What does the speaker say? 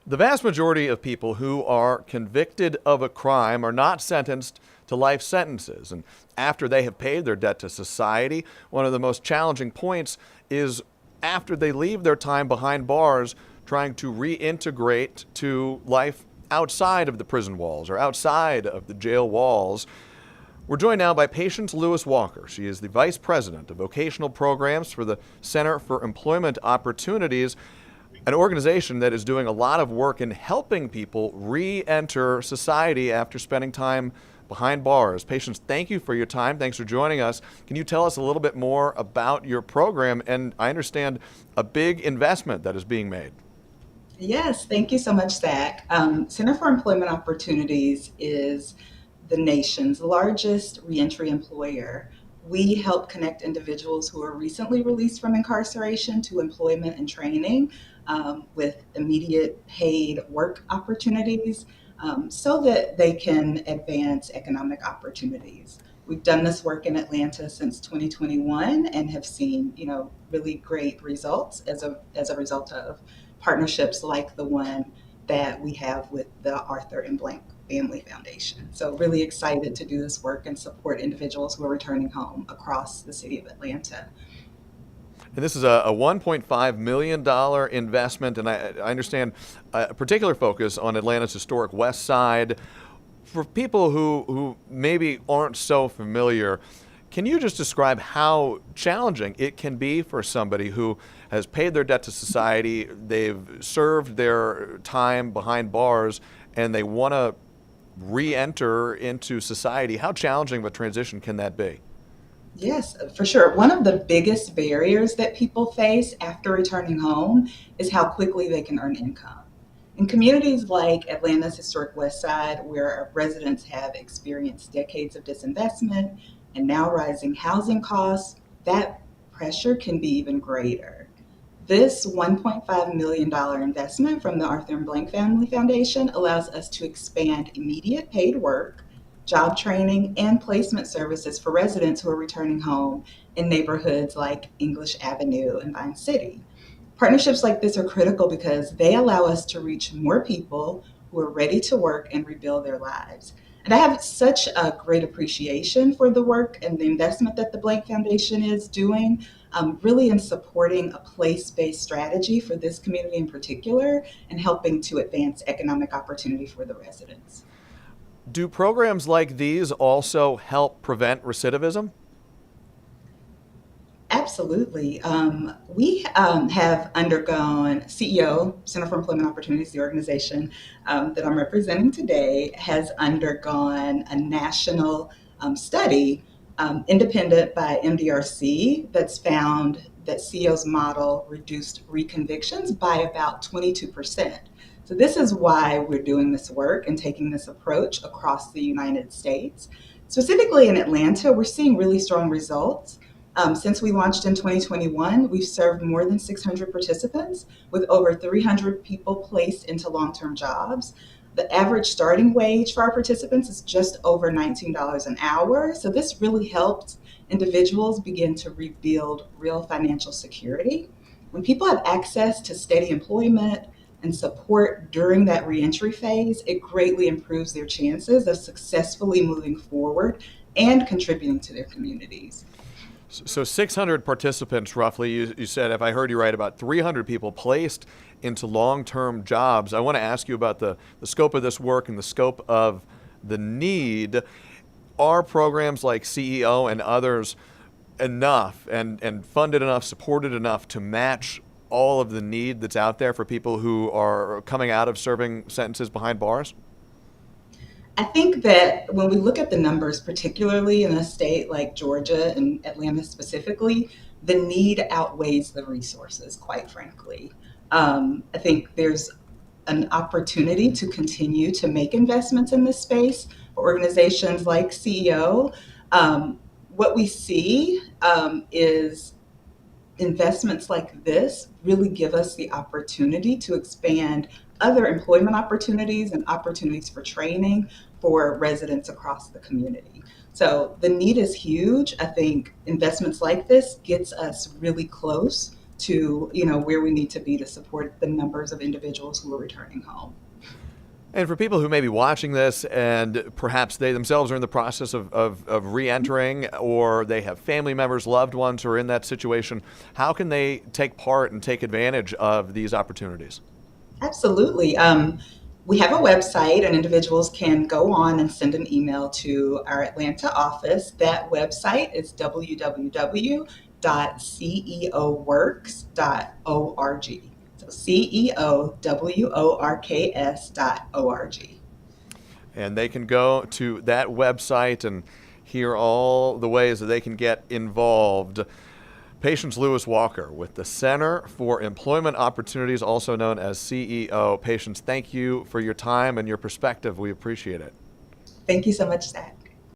The vast majority of people who are convicted of a crime are not sentenced to life sentences. And after they have paid their debt to society, one of the most challenging points is after they leave their time behind bars, trying to reintegrate to life outside of the prison walls or outside of the jail walls. We're joined now by Patience Lewis Walker. She is the Vice President of Vocational Programs for the Center for Employment Opportunities, an organization that is doing a lot of work in helping people re-enter society after spending time behind bars. Patience, thank you for your time. Thanks for joining us. Can you tell us a little bit more about your program and, I understand, a big investment that is being made? Yes, thank you so much, Zach. Center for Employment Opportunities is the nation's largest reentry employer. We help connect individuals who are recently released from incarceration to employment and training with immediate paid work opportunities so that they can advance economic opportunities. We've done this work in Atlanta since 2021 and have seen, really great results as a result of partnerships like the one that we have with the Arthur and Blank Family Foundation. So really excited to do this work and support individuals who are returning home across the city of Atlanta. And this is a $1.5 million investment, and I understand a particular focus on Atlanta's historic Westside. For people who maybe aren't so familiar, can you just describe how challenging it can be for somebody who has paid their debt to society, they've served their time behind bars, and they want to re-enter into society? How challenging of a transition can that be? Yes, for sure. One of the biggest barriers that people face after returning home is how quickly they can earn income. In communities like Atlanta's historic West Side, where our residents have experienced decades of disinvestment and now rising housing costs, that pressure can be even greater. This $1.5 million investment from the Arthur and Blank Family Foundation allows us to expand immediate paid work, job training, and placement services for residents who are returning home in neighborhoods like English Avenue and Vine City. Partnerships like this are critical because they allow us to reach more people who are ready to work and rebuild their lives. And I have such a great appreciation for the work and the investment that the Blank Foundation is doing, really in supporting a place based strategy for this community in particular and helping to advance economic opportunity for the residents. Do programs like these also help prevent recidivism? Absolutely. We have undergone CEO, Center for Employment Opportunities, the organization that I'm representing today, has undergone a national study independent by MDRC that's found that CEO's model reduced reconvictions by about 22%. So this is why we're doing this work and taking this approach across the United States. Specifically in Atlanta, we're seeing really strong results. Since we launched in 2021, we've served more than 600 participants with over 300 people placed into long-term jobs. The average starting wage for our participants is just over $19 an hour. So this really helped individuals begin to rebuild real financial security. When people have access to steady employment and support during that reentry phase, it greatly improves their chances of successfully moving forward and contributing to their communities. So 600 participants roughly, you said, if I heard you right, about 300 people placed into long-term jobs. I want to ask you about the scope of this work and the scope of the need. Are programs like CEO and others enough and funded enough, supported enough to match all of the need that's out there for people who are coming out of serving sentences behind bars? I think that when we look at the numbers, particularly in a state like Georgia and Atlanta specifically, the need outweighs the resources, quite frankly. I think there's an opportunity to continue to make investments in this space for organizations like CEO. What we see is investments like this really give us the opportunity to expand other employment opportunities and opportunities for training for residents across the community. So the need is huge. I think investments like this gets us really close to, where we need to be to support the numbers of individuals who are returning home. And for people who may be watching this and perhaps they themselves are in the process of re-entering, or they have family members, loved ones who are in that situation, how can they take part and take advantage of these opportunities? Absolutely. We have a website, and individuals can go on and send an email to our Atlanta office. That website is www.ceoworks.org. So ceoworks.org. And they can go to that website and hear all the ways that they can get involved. Patience Lewis Walker with the Center for Employment Opportunities, also known as CEO. Patience, thank you for your time and your perspective. We appreciate it. Thank you so much, Zach.